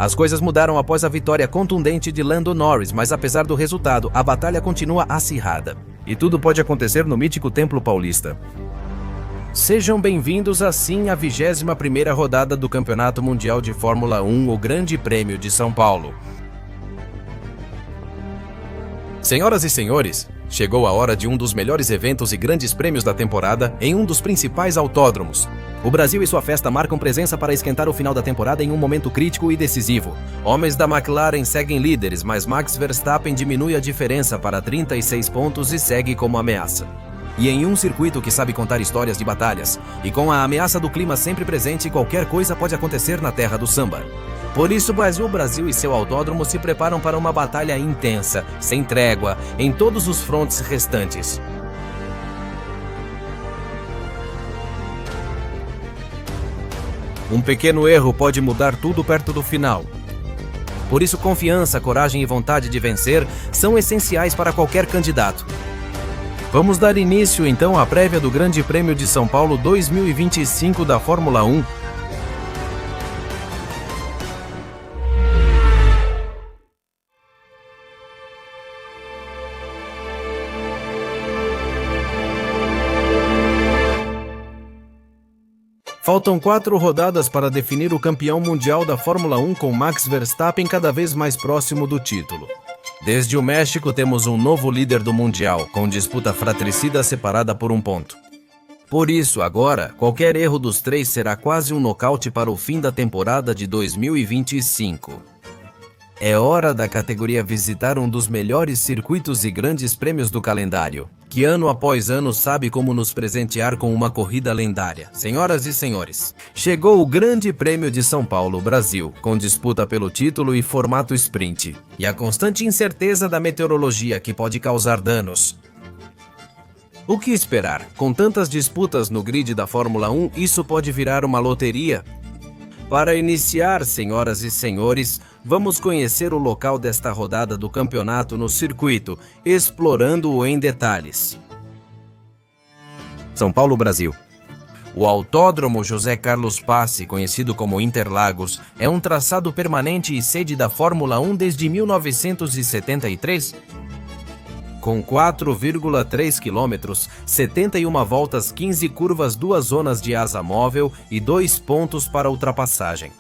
As coisas mudaram após a vitória contundente de Lando Norris, mas apesar do resultado, a batalha continua acirrada. E tudo pode acontecer no mítico Templo Paulista. Sejam bem-vindos assim à 21ª rodada do Campeonato Mundial de Fórmula 1, o Grande Prêmio de São Paulo. Senhoras e senhores, chegou a hora de um dos melhores eventos e grandes prêmios da temporada em um dos principais autódromos. O Brasil e sua festa marcam presença para esquentar o final da temporada em um momento crítico e decisivo. Homens da McLaren seguem líderes, mas Max Verstappen diminui a diferença para 36 pontos e segue como ameaça. E em um circuito que sabe contar histórias de batalhas, e com a ameaça do clima sempre presente, qualquer coisa pode acontecer na terra do samba. Por isso, o Brasil e seu autódromo se preparam para uma batalha intensa, sem trégua, em todos os frontes restantes. Um pequeno erro pode mudar tudo perto do final. Por isso, confiança, coragem e vontade de vencer são essenciais para qualquer candidato. Vamos dar início então à prévia do Grande Prêmio de São Paulo 2025 da Fórmula 1. Faltam 4 rodadas para definir o campeão mundial da Fórmula 1, com Max Verstappen cada vez mais próximo do título. Desde o México temos um novo líder do Mundial, com disputa fratricida separada por um ponto. Por isso, agora, qualquer erro dos 3 será quase um nocaute para o fim da temporada de 2025. É hora da categoria visitar um dos melhores circuitos e grandes prêmios do calendário, que ano após ano sabe como nos presentear com uma corrida lendária. Senhoras e senhores, chegou o Grande Prêmio de São Paulo, Brasil, com disputa pelo título e formato sprint, e a constante incerteza da meteorologia que pode causar danos. O que esperar? Com tantas disputas no grid da Fórmula 1, isso pode virar uma loteria? Para iniciar, senhoras e senhores, vamos conhecer o local desta rodada do campeonato no circuito, explorando-o em detalhes. São Paulo, Brasil. O Autódromo José Carlos Passe, conhecido como Interlagos, é um traçado permanente e sede da Fórmula 1 desde 1973. Com 4,3 quilômetros, 71 voltas, 15 curvas, 2 zonas de asa móvel e 2 pontos para ultrapassagem.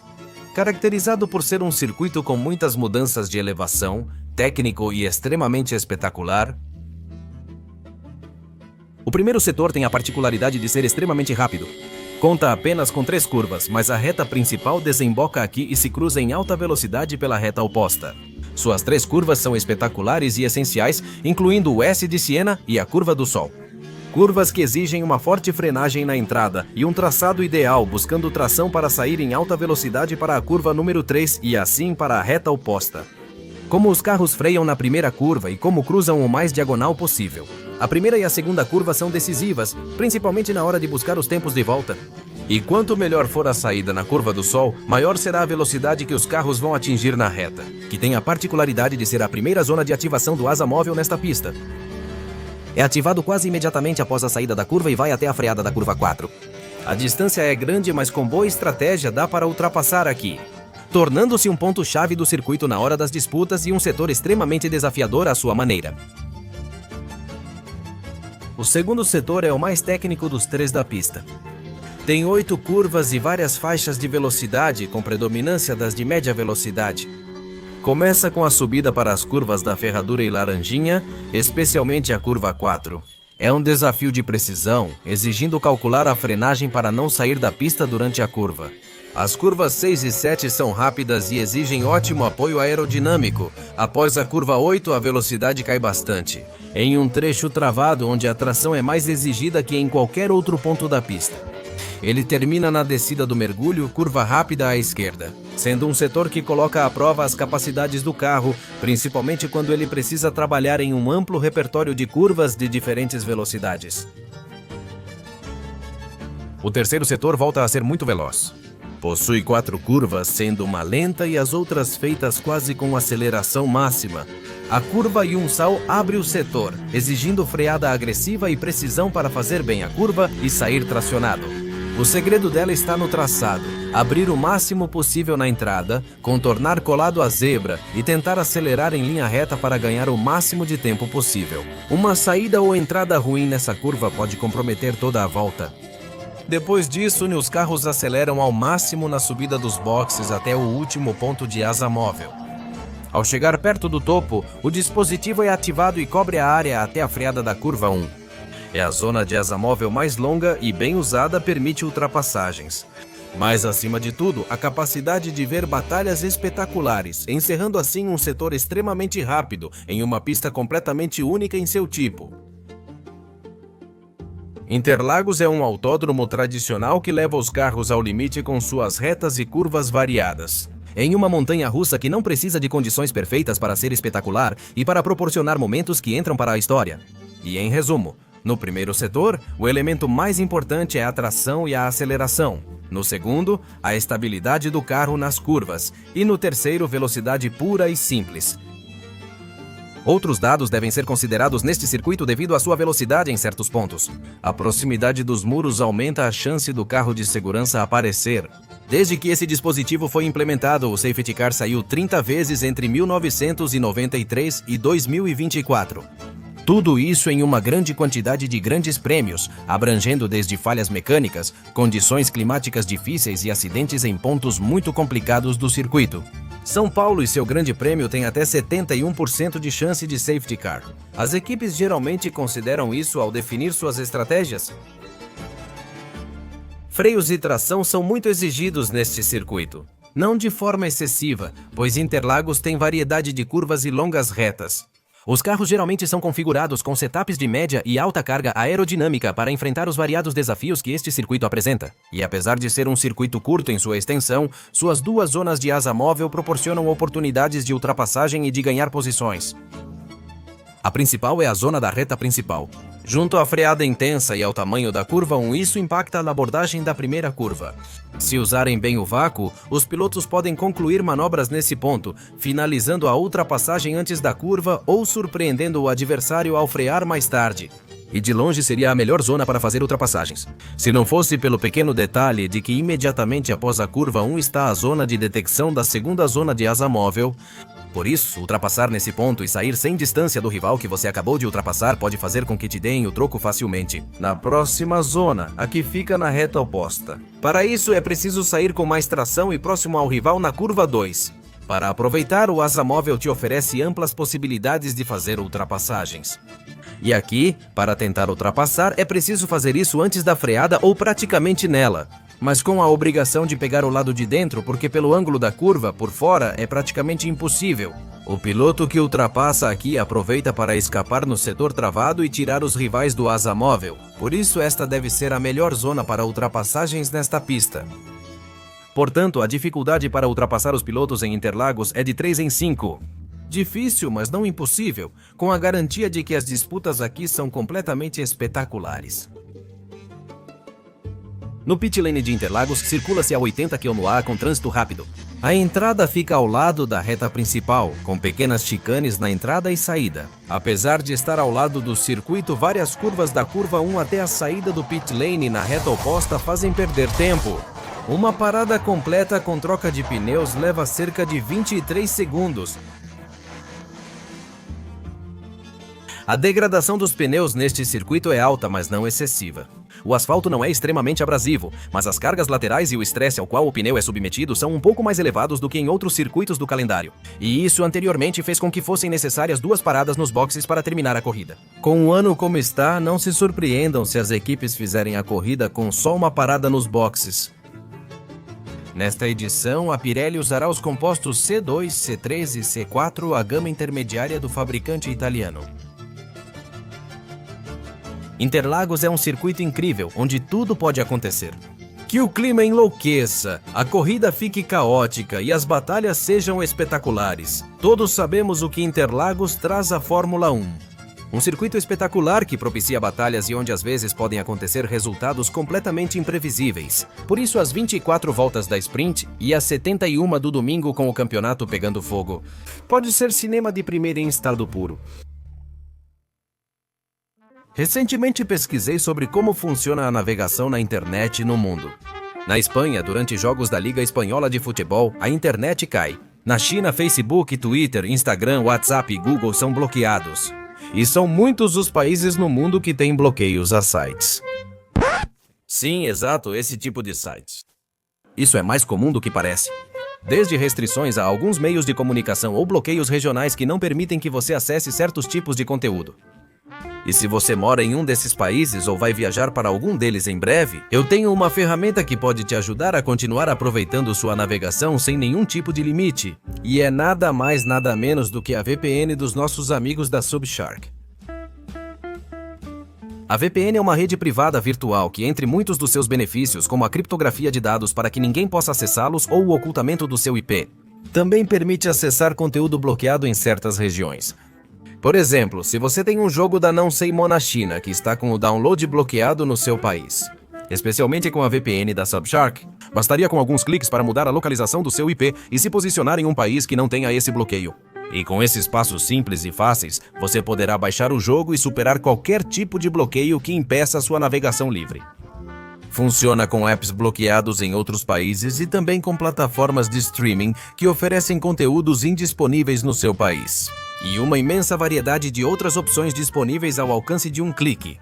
Caracterizado por ser um circuito com muitas mudanças de elevação, técnico e extremamente espetacular, o primeiro setor tem a particularidade de ser extremamente rápido. Conta apenas com 3 curvas, mas a reta principal desemboca aqui e se cruza em alta velocidade pela reta oposta. Suas 3 curvas são espetaculares e essenciais, incluindo o S de Siena e a Curva do Sol. Curvas que exigem uma forte frenagem na entrada e um traçado ideal, buscando tração para sair em alta velocidade para a curva número 3 e assim para a reta oposta. Como os carros freiam na primeira curva e como cruzam o mais diagonal possível. A primeira e a segunda curva são decisivas, principalmente na hora de buscar os tempos de volta. E quanto melhor for a saída na Curva do Sol, maior será a velocidade que os carros vão atingir na reta, que tem a particularidade de ser a primeira zona de ativação do asa móvel nesta pista. É ativado quase imediatamente após a saída da curva e vai até a freada da curva 4. A distância é grande, mas com boa estratégia dá para ultrapassar aqui, tornando-se um ponto-chave do circuito na hora das disputas e um setor extremamente desafiador à sua maneira. O segundo setor é o mais técnico dos 3 da pista. Tem 8 curvas e várias faixas de velocidade, com predominância das de média velocidade. Começa com a subida para as curvas da Ferradura e Laranjinha, especialmente a curva 4. É um desafio de precisão, exigindo calcular a frenagem para não sair da pista durante a curva. As curvas 6 e 7 são rápidas e exigem ótimo apoio aerodinâmico. Após a curva 8, a velocidade cai bastante, em um trecho travado onde a tração é mais exigida que em qualquer outro ponto da pista. Ele termina na descida do mergulho, curva rápida à esquerda, sendo um setor que coloca à prova as capacidades do carro, principalmente quando ele precisa trabalhar em um amplo repertório de curvas de diferentes velocidades. O terceiro setor volta a ser muito veloz. Possui 4 curvas, sendo uma lenta e as outras feitas quase com aceleração máxima. A curva e um sal abre o setor, exigindo freada agressiva e precisão para fazer bem a curva e sair tracionado. O segredo dela está no traçado, abrir o máximo possível na entrada, contornar colado à zebra e tentar acelerar em linha reta para ganhar o máximo de tempo possível. Uma saída ou entrada ruim nessa curva pode comprometer toda a volta. Depois disso, os carros aceleram ao máximo na subida dos boxes até o último ponto de asa móvel. Ao chegar perto do topo, o dispositivo é ativado e cobre a área até a freada da curva 1. É a zona de asa móvel mais longa e bem usada permite ultrapassagens. Mas, acima de tudo, a capacidade de ver batalhas espetaculares, encerrando assim um setor extremamente rápido, em uma pista completamente única em seu tipo. Interlagos é um autódromo tradicional que leva os carros ao limite com suas retas e curvas variadas. Em uma montanha-russa que não precisa de condições perfeitas para ser espetacular e para proporcionar momentos que entram para a história. E em resumo, no primeiro setor, o elemento mais importante é a tração e a aceleração. No segundo, a estabilidade do carro nas curvas. E no terceiro, velocidade pura e simples. Outros dados devem ser considerados neste circuito devido à sua velocidade em certos pontos. A proximidade dos muros aumenta a chance do carro de segurança aparecer. Desde que esse dispositivo foi implementado, o Safety Car saiu 30 vezes entre 1993 e 2024. Tudo isso em uma grande quantidade de grandes prêmios, abrangendo desde falhas mecânicas, condições climáticas difíceis e acidentes em pontos muito complicados do circuito. São Paulo e seu grande prêmio têm até 71% de chance de safety car. As equipes geralmente consideram isso ao definir suas estratégias. Freios e tração são muito exigidos neste circuito. Não de forma excessiva, pois Interlagos tem variedade de curvas e longas retas. Os carros geralmente são configurados com setups de média e alta carga aerodinâmica para enfrentar os variados desafios que este circuito apresenta. E apesar de ser um circuito curto em sua extensão, suas duas zonas de asa móvel proporcionam oportunidades de ultrapassagem e de ganhar posições. A principal é a zona da reta principal. Junto à freada intensa e ao tamanho da curva 1, isso impacta na abordagem da primeira curva. Se usarem bem o vácuo, os pilotos podem concluir manobras nesse ponto, finalizando a ultrapassagem antes da curva ou surpreendendo o adversário ao frear mais tarde. E de longe seria a melhor zona para fazer ultrapassagens. Se não fosse pelo pequeno detalhe de que imediatamente após a curva 1 está a zona de detecção da segunda zona de asa móvel. Por isso, ultrapassar nesse ponto e sair sem distância do rival que você acabou de ultrapassar pode fazer com que te deem o troco facilmente. Na próxima zona, a que fica na reta oposta. Para isso, é preciso sair com mais tração e próximo ao rival na curva 2. Para aproveitar, o asa móvel te oferece amplas possibilidades de fazer ultrapassagens. E aqui, para tentar ultrapassar, é preciso fazer isso antes da freada ou praticamente nela. Mas com a obrigação de pegar o lado de dentro, porque pelo ângulo da curva, por fora, é praticamente impossível. O piloto que ultrapassa aqui aproveita para escapar no setor travado e tirar os rivais do asa móvel. Por isso, esta deve ser a melhor zona para ultrapassagens nesta pista. Portanto, a dificuldade para ultrapassar os pilotos em Interlagos é de 3 em 5. Difícil, mas não impossível, com a garantia de que as disputas aqui são completamente espetaculares. No pit lane de Interlagos, circula-se a 80 km/h com trânsito rápido. A entrada fica ao lado da reta principal, com pequenas chicanes na entrada e saída. Apesar de estar ao lado do circuito, várias curvas da curva 1 até a saída do pit lane na reta oposta fazem perder tempo. Uma parada completa com troca de pneus leva cerca de 23 segundos. A degradação dos pneus neste circuito é alta, mas não excessiva. O asfalto não é extremamente abrasivo, mas as cargas laterais e o estresse ao qual o pneu é submetido são um pouco mais elevados do que em outros circuitos do calendário. E isso anteriormente fez com que fossem necessárias 2 paradas nos boxes para terminar a corrida. Com o ano como está, não se surpreendam se as equipes fizerem a corrida com só uma parada nos boxes. Nesta edição, a Pirelli usará os compostos C2, C3 e C4, a gama intermediária do fabricante italiano. Interlagos é um circuito incrível, onde tudo pode acontecer. Que o clima enlouqueça, a corrida fique caótica e as batalhas sejam espetaculares. Todos sabemos o que Interlagos traz à Fórmula 1. Um circuito espetacular que propicia batalhas e onde às vezes podem acontecer resultados completamente imprevisíveis. Por isso as 24 voltas da sprint e as 71 do domingo com o campeonato pegando fogo. Pode ser cinema de primeira em estado puro. Recentemente pesquisei sobre como funciona a navegação na internet no mundo. Na Espanha, durante jogos da Liga Espanhola de Futebol, a internet cai. Na China, Facebook, Twitter, Instagram, WhatsApp e Google são bloqueados. E são muitos os países no mundo que têm bloqueios a sites. Sim, exato, esse tipo de sites. Isso é mais comum do que parece. Desde restrições a alguns meios de comunicação ou bloqueios regionais que não permitem que você acesse certos tipos de conteúdo. E se você mora em um desses países ou vai viajar para algum deles em breve, eu tenho uma ferramenta que pode te ajudar a continuar aproveitando sua navegação sem nenhum tipo de limite. E é nada mais nada menos do que a VPN dos nossos amigos da Subshark. A VPN é uma rede privada virtual que, entre muitos dos seus benefícios, como a criptografia de dados para que ninguém possa acessá-los ou o ocultamento do seu IP, também permite acessar conteúdo bloqueado em certas regiões. Por exemplo, se você tem um jogo da Não Sei Mo na China que está com o download bloqueado no seu país, especialmente com a VPN da Subshark, bastaria com alguns cliques para mudar a localização do seu IP e se posicionar em um país que não tenha esse bloqueio. E com esses passos simples e fáceis, você poderá baixar o jogo e superar qualquer tipo de bloqueio que impeça a sua navegação livre. Funciona com apps bloqueados em outros países e também com plataformas de streaming que oferecem conteúdos indisponíveis no seu país. E uma imensa variedade de outras opções disponíveis ao alcance de um clique.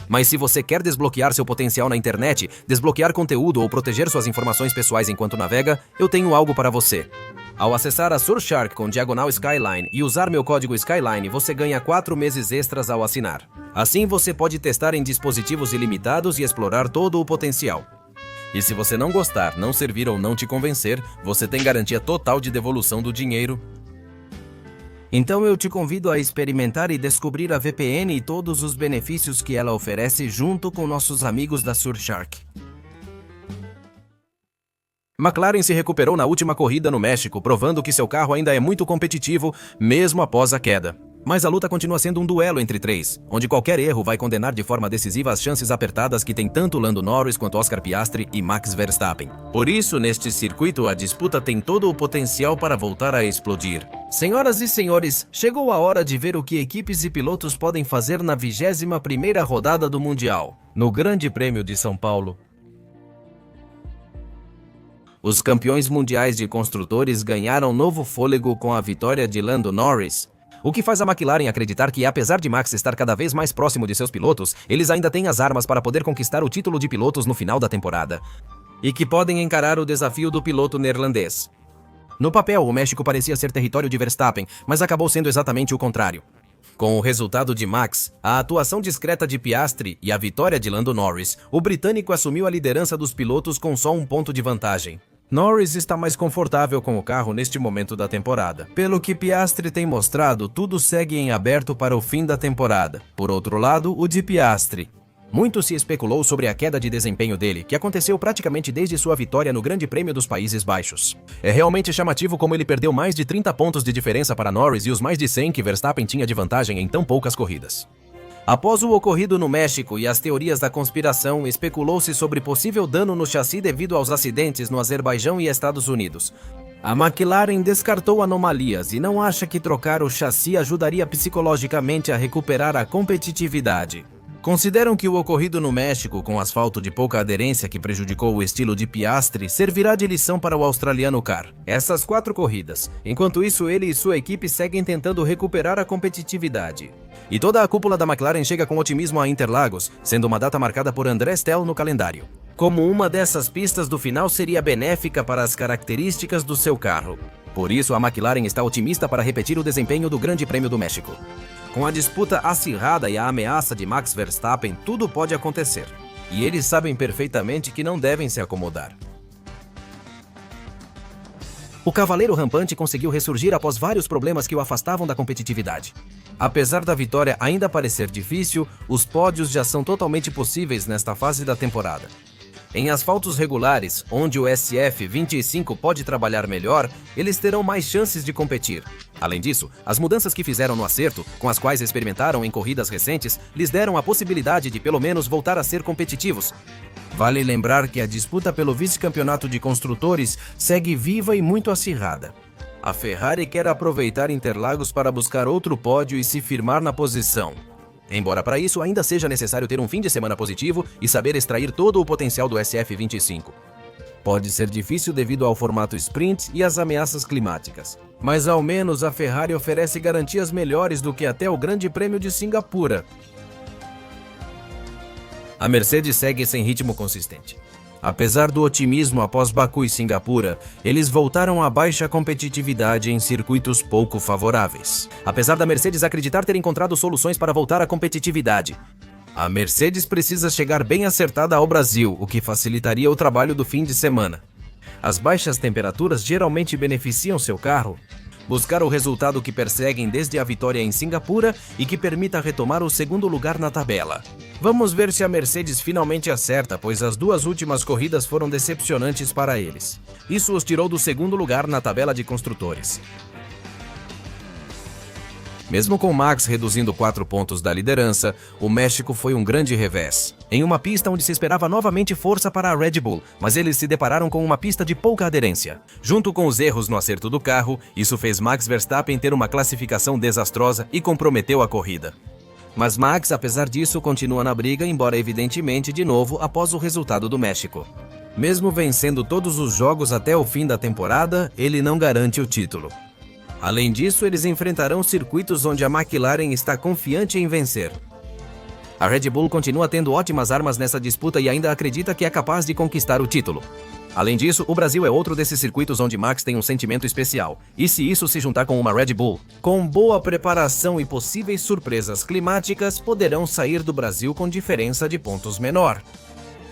Mas se você quer desbloquear seu potencial na internet, desbloquear conteúdo ou proteger suas informações pessoais enquanto navega, eu tenho algo para você. Ao acessar a Surfshark com diagonal Skyline e usar meu código Skyline, você ganha 4 meses extras ao assinar. Assim você pode testar em dispositivos ilimitados e explorar todo o potencial. E se você não gostar, não servir ou não te convencer, você tem garantia total de devolução do dinheiro. Então eu te convido a experimentar e descobrir a VPN e todos os benefícios que ela oferece junto com nossos amigos da Surfshark. McLaren se recuperou na última corrida no México, provando que seu carro ainda é muito competitivo, mesmo após a queda. Mas a luta continua sendo um duelo entre três, onde qualquer erro vai condenar de forma decisiva as chances apertadas que tem tanto Lando Norris quanto Oscar Piastri e Max Verstappen. Por isso, neste circuito, a disputa tem todo o potencial para voltar a explodir. Senhoras e senhores, chegou a hora de ver o que equipes e pilotos podem fazer na 21ª rodada do Mundial, no Grande Prêmio de São Paulo. Os campeões mundiais de construtores ganharam novo fôlego com a vitória de Lando Norris, o que faz a McLaren acreditar que, apesar de Max estar cada vez mais próximo de seus pilotos, eles ainda têm as armas para poder conquistar o título de pilotos no final da temporada, e que podem encarar o desafio do piloto neerlandês. No papel, o México parecia ser território de Verstappen, mas acabou sendo exatamente o contrário. Com o resultado de Max, a atuação discreta de Piastri e a vitória de Lando Norris, o britânico assumiu a liderança dos pilotos com só um ponto de vantagem. Norris está mais confortável com o carro neste momento da temporada. Pelo que Piastri tem mostrado, tudo segue em aberto para o fim da temporada. Por outro lado, o de Piastri. Muito se especulou sobre a queda de desempenho dele, que aconteceu praticamente desde sua vitória no Grande Prêmio dos Países Baixos. É realmente chamativo como ele perdeu mais de 30 pontos de diferença para Norris e os mais de 100 que Verstappen tinha de vantagem em tão poucas corridas. Após o ocorrido no México e as teorias da conspiração, especulou-se sobre possível dano no chassi devido aos acidentes no Azerbaijão e Estados Unidos. A McLaren descartou anomalias e não acha que trocar o chassi ajudaria psicologicamente a recuperar a competitividade. Consideram que o ocorrido no México, com asfalto de pouca aderência que prejudicou o estilo de Piastri, servirá de lição para o australiano Carr. Essas 4 corridas. Enquanto isso, ele e sua equipe seguem tentando recuperar a competitividade. E toda a cúpula da McLaren chega com otimismo a Interlagos, sendo uma data marcada por André Stell no calendário. Como uma dessas pistas do final seria benéfica para as características do seu carro. Por isso, a McLaren está otimista para repetir o desempenho do Grande Prêmio do México. Com a disputa acirrada e a ameaça de Max Verstappen, tudo pode acontecer. E eles sabem perfeitamente que não devem se acomodar. O cavaleiro rampante conseguiu ressurgir após vários problemas que o afastavam da competitividade. Apesar da vitória ainda parecer difícil, os pódios já são totalmente possíveis nesta fase da temporada. Em asfaltos regulares, onde o SF25 pode trabalhar melhor, eles terão mais chances de competir. Além disso, as mudanças que fizeram no acerto, com as quais experimentaram em corridas recentes, lhes deram a possibilidade de pelo menos voltar a ser competitivos. Vale lembrar que a disputa pelo vice-campeonato de construtores segue viva e muito acirrada. A Ferrari quer aproveitar Interlagos para buscar outro pódio e se firmar na posição. embora para isso ainda seja necessário ter um fim de semana positivo e saber extrair todo o potencial do SF25. Pode ser difícil devido ao formato sprint e às ameaças climáticas, mas ao menos a Ferrari oferece garantias melhores do que até o Grande Prêmio de Singapura. A Mercedes segue sem ritmo consistente. Apesar do otimismo após Baku e Singapura, eles voltaram à baixa competitividade em circuitos pouco favoráveis. Apesar da Mercedes acreditar ter encontrado soluções para voltar à competitividade, a Mercedes precisa chegar bem acertada ao Brasil, o que facilitaria o trabalho do fim de semana. As baixas temperaturas geralmente beneficiam seu carro. Buscar o resultado que perseguem desde a vitória em Singapura e que permita retomar o segundo lugar na tabela. Vamos ver se a Mercedes finalmente acerta, pois as duas últimas corridas foram decepcionantes para eles. Isso os tirou do segundo lugar na tabela de construtores. Mesmo com Max reduzindo 4 pontos da liderança, o México foi um grande revés. Em uma pista onde se esperava novamente força para a Red Bull, mas eles se depararam com uma pista de pouca aderência. Junto com os erros no acerto do carro, isso fez Max Verstappen ter uma classificação desastrosa e comprometeu a corrida. Mas Max, apesar disso, continua na briga, embora evidentemente de novo após o resultado do México. Mesmo vencendo todos os jogos até o fim da temporada, ele não garante o título. Além disso, eles enfrentarão circuitos onde a McLaren está confiante em vencer. A Red Bull continua tendo ótimas armas nessa disputa e ainda acredita que é capaz de conquistar o título. Além disso, o Brasil é outro desses circuitos onde Max tem um sentimento especial. E se isso se juntar com uma Red Bull, com boa preparação e possíveis surpresas climáticas, poderão sair do Brasil com diferença de pontos menor.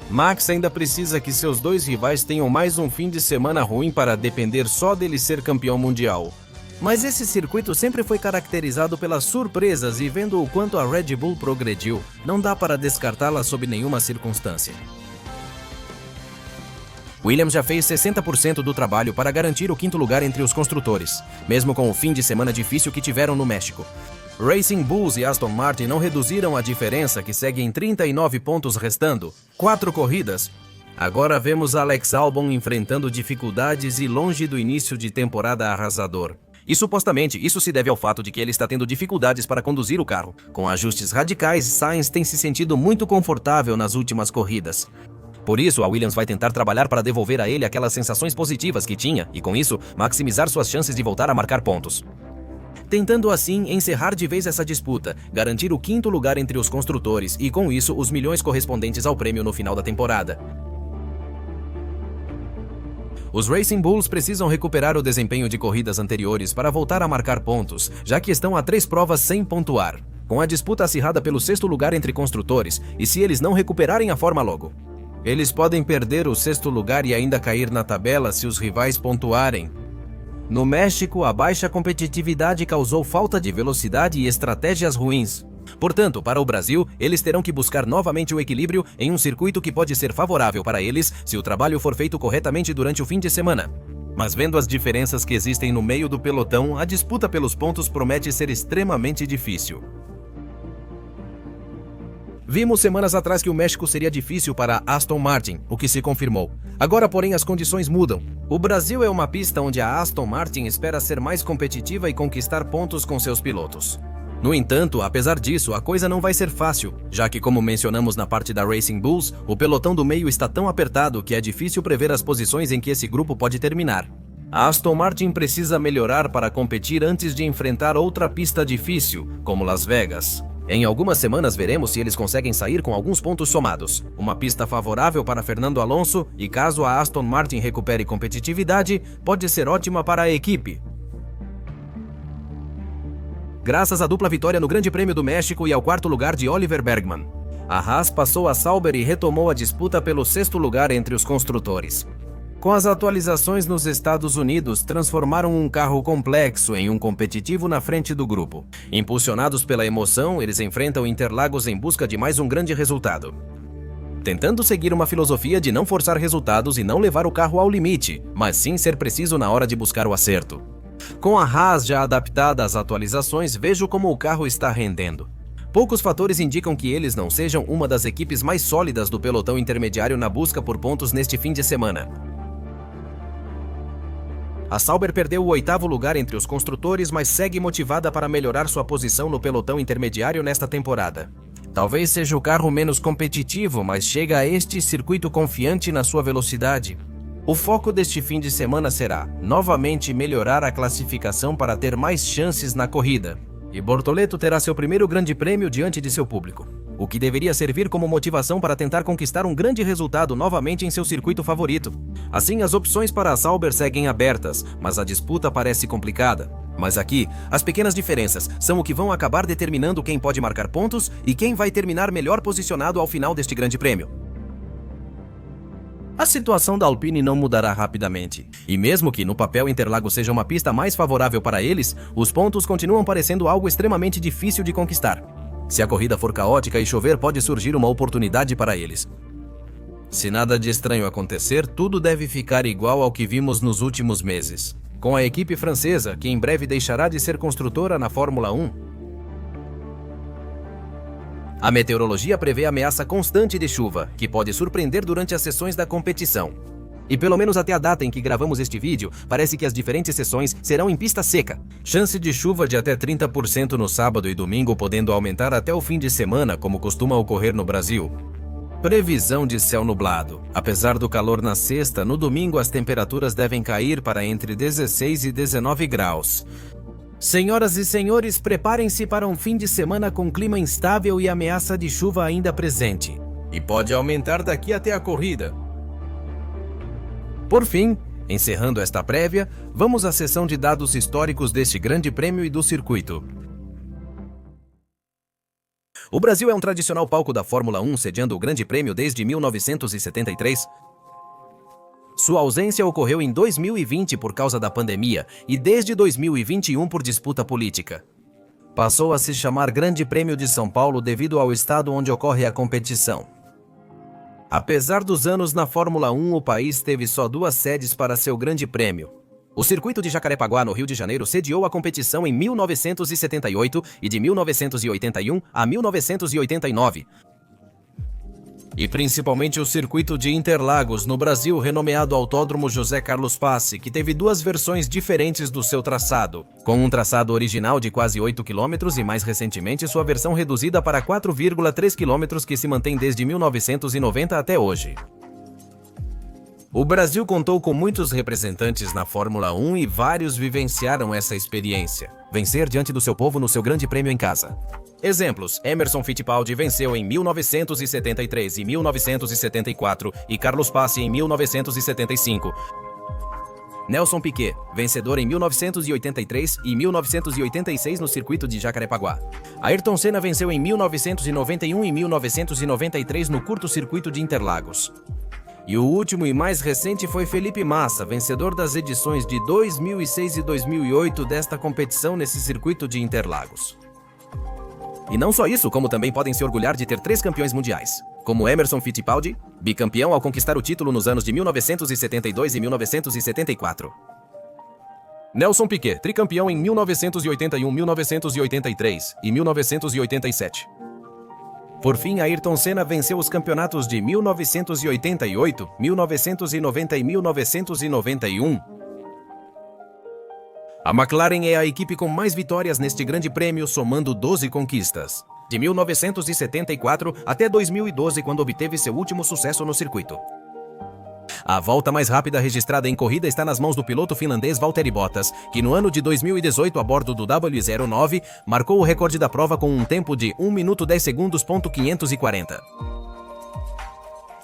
Max ainda precisa que seus dois rivais tenham mais um fim de semana ruim para depender só dele ser campeão mundial. Mas esse circuito sempre foi caracterizado pelas surpresas e vendo o quanto a Red Bull progrediu, não dá para descartá-la sob nenhuma circunstância. Williams já fez 60% do trabalho para garantir o quinto lugar entre os construtores, mesmo com o fim de semana difícil que tiveram no México. Racing Bulls e Aston Martin não reduziram a diferença, que segue em 39 pontos restando 4 corridas. Agora vemos Alex Albon enfrentando dificuldades e longe do início de temporada arrasador. E supostamente isso se deve ao fato de que ele está tendo dificuldades para conduzir o carro. Com ajustes radicais, Sainz tem se sentido muito confortável nas últimas corridas. Por isso, a Williams vai tentar trabalhar para devolver a ele aquelas sensações positivas que tinha e, com isso, maximizar suas chances de voltar a marcar pontos. Tentando assim encerrar de vez essa disputa, garantir o quinto lugar entre os construtores e, com isso, os milhões correspondentes ao prêmio no final da temporada. Os Racing Bulls precisam recuperar o desempenho de corridas anteriores para voltar a marcar pontos, já que estão a 3 provas sem pontuar, com a disputa acirrada pelo 6º lugar entre construtores, e se eles não recuperarem a forma logo. Eles podem perder o 6º lugar e ainda cair na tabela se os rivais pontuarem. No México, a baixa competitividade causou falta de velocidade e estratégias ruins. Portanto, para o Brasil, eles terão que buscar novamente o equilíbrio em um circuito que pode ser favorável para eles se o trabalho for feito corretamente durante o fim de semana. Mas vendo as diferenças que existem no meio do pelotão, a disputa pelos pontos promete ser extremamente difícil. Vimos semanas atrás que o México seria difícil para Aston Martin, o que se confirmou. Agora, porém, as condições mudam. O Brasil é uma pista onde a Aston Martin espera ser mais competitiva e conquistar pontos com seus pilotos. No entanto, apesar disso, a coisa não vai ser fácil, já que, como mencionamos na parte da Racing Bulls, o pelotão do meio está tão apertado que é difícil prever as posições em que esse grupo pode terminar. A Aston Martin precisa melhorar para competir antes de enfrentar outra pista difícil, como Las Vegas. Em algumas semanas veremos se eles conseguem sair com alguns pontos somados. Uma pista favorável para Fernando Alonso e, caso a Aston Martin recupere competitividade, pode ser ótima para a equipe. Graças à dupla vitória no Grande Prêmio do México e ao 4º lugar de Oliver Bergman, a Haas passou a Sauber e retomou a disputa pelo 6º lugar entre os construtores. Com as atualizações nos Estados Unidos, transformaram um carro complexo em um competitivo na frente do grupo. Impulsionados pela emoção, eles enfrentam Interlagos em busca de mais um grande resultado, tentando seguir uma filosofia de não forçar resultados e não levar o carro ao limite, mas sim ser preciso na hora de buscar o acerto. Com a Haas já adaptada às atualizações, vejo como o carro está rendendo. Poucos fatores indicam que eles não sejam uma das equipes mais sólidas do pelotão intermediário na busca por pontos neste fim de semana. A Sauber perdeu o 8º lugar entre os construtores, mas segue motivada para melhorar sua posição no pelotão intermediário nesta temporada. Talvez seja o carro menos competitivo, mas chega a este circuito confiante na sua velocidade. O foco deste fim de semana será, novamente, melhorar a classificação para ter mais chances na corrida. E Bortoleto terá seu primeiro grande prêmio diante de seu público, o que deveria servir como motivação para tentar conquistar um grande resultado novamente em seu circuito favorito. Assim, as opções para a Sauber seguem abertas, mas a disputa parece complicada. Mas aqui, as pequenas diferenças são o que vão acabar determinando quem pode marcar pontos e quem vai terminar melhor posicionado ao final deste grande prêmio. A situação da Alpine não mudará rapidamente. E mesmo que no papel Interlagos seja uma pista mais favorável para eles, os pontos continuam parecendo algo extremamente difícil de conquistar. Se a corrida for caótica e chover, pode surgir uma oportunidade para eles. Se nada de estranho acontecer, tudo deve ficar igual ao que vimos nos últimos meses, com a equipe francesa, que em breve deixará de ser construtora na Fórmula 1. A meteorologia prevê ameaça constante de chuva, que pode surpreender durante as sessões da competição. E pelo menos até a data em que gravamos este vídeo, parece que as diferentes sessões serão em pista seca. Chance de chuva de até 30% no sábado e domingo, podendo aumentar até o fim de semana, como costuma ocorrer no Brasil. Previsão de céu nublado. Apesar do calor na sexta, no domingo as temperaturas devem cair para entre 16 e 19 graus. Senhoras e senhores, preparem-se para um fim de semana com clima instável e ameaça de chuva ainda presente. E pode aumentar daqui até a corrida. Por fim, encerrando esta prévia, vamos à seção de dados históricos deste grande prêmio e do circuito. O Brasil é um tradicional palco da Fórmula 1, sediando o Grande Prêmio desde 1973. Sua ausência ocorreu em 2020 por causa da pandemia e desde 2021 por disputa política. Passou a se chamar Grande Prêmio de São Paulo devido ao estado onde ocorre a competição. Apesar dos anos na Fórmula 1, o país teve só 2 sedes para seu Grande Prêmio. O circuito de Jacarepaguá, no Rio de Janeiro, sediou a competição em 1978 e de 1981 a 1989. E principalmente o circuito de Interlagos, no Brasil, renomeado Autódromo José Carlos Passe, que teve 2 versões diferentes do seu traçado, com um traçado original de quase 8 km e mais recentemente sua versão reduzida para 4,3 km que se mantém desde 1990 até hoje. O Brasil contou com muitos representantes na Fórmula 1 e vários vivenciaram essa experiência. Vencer diante do seu povo no seu grande prêmio em casa. Exemplos: Emerson Fittipaldi venceu em 1973 e 1974 e Carlos Passe em 1975. Nelson Piquet, vencedor em 1983 e 1986 no circuito de Jacarepaguá. Ayrton Senna venceu em 1991 e 1993 no curto circuito de Interlagos. E o último e mais recente foi Felipe Massa, vencedor das edições de 2006 e 2008 desta competição nesse circuito de Interlagos. E não só isso, como também podem se orgulhar de ter 3 campeões mundiais, como Emerson Fittipaldi, bicampeão ao conquistar o título nos anos de 1972 e 1974. Nelson Piquet, tricampeão em 1981, 1983 e 1987. Por fim, Ayrton Senna venceu os campeonatos de 1988, 1990 e 1991. A McLaren é a equipe com mais vitórias neste grande prêmio, somando 12 conquistas, de 1974 até 2012, quando obteve seu último sucesso no circuito. A volta mais rápida registrada em corrida está nas mãos do piloto finlandês Valtteri Bottas, que no ano de 2018, a bordo do W09, marcou o recorde da prova com um tempo de 1 minuto 10 segundos.540.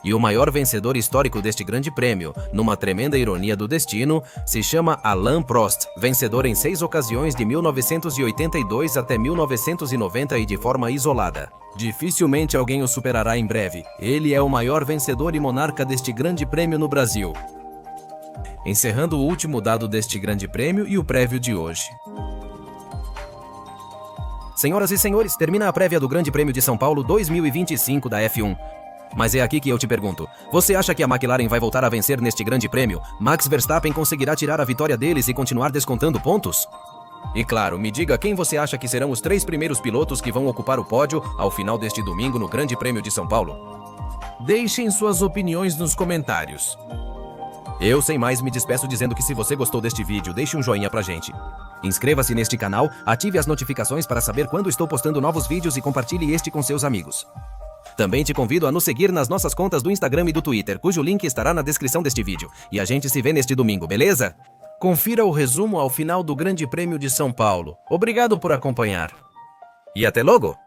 E o maior vencedor histórico deste grande prêmio, numa tremenda ironia do destino, se chama Alain Prost, vencedor em 6 ocasiões de 1982 até 1990 e de forma isolada. Dificilmente alguém o superará em breve. Ele é o maior vencedor e monarca deste grande prêmio no Brasil. Encerrando o último dado deste grande prêmio e o prévio de hoje. Senhoras e senhores, termina a prévia do Grande Prêmio de São Paulo 2025 da F1. Mas é aqui que eu te pergunto, você acha que a McLaren vai voltar a vencer neste grande prêmio? Max Verstappen conseguirá tirar a vitória deles e continuar descontando pontos? E claro, me diga quem você acha que serão os 3 primeiros pilotos que vão ocupar o pódio ao final deste domingo no Grande Prêmio de São Paulo? Deixem suas opiniões nos comentários. Eu, sem mais, me despeço dizendo que se você gostou deste vídeo, deixe um joinha pra gente. Inscreva-se neste canal, ative as notificações para saber quando estou postando novos vídeos e compartilhe este com seus amigos. Também te convido a nos seguir nas nossas contas do Instagram e do Twitter, cujo link estará na descrição deste vídeo. E a gente se vê neste domingo, beleza? Confira o resumo ao final do Grande Prêmio de São Paulo. Obrigado por acompanhar. E até logo!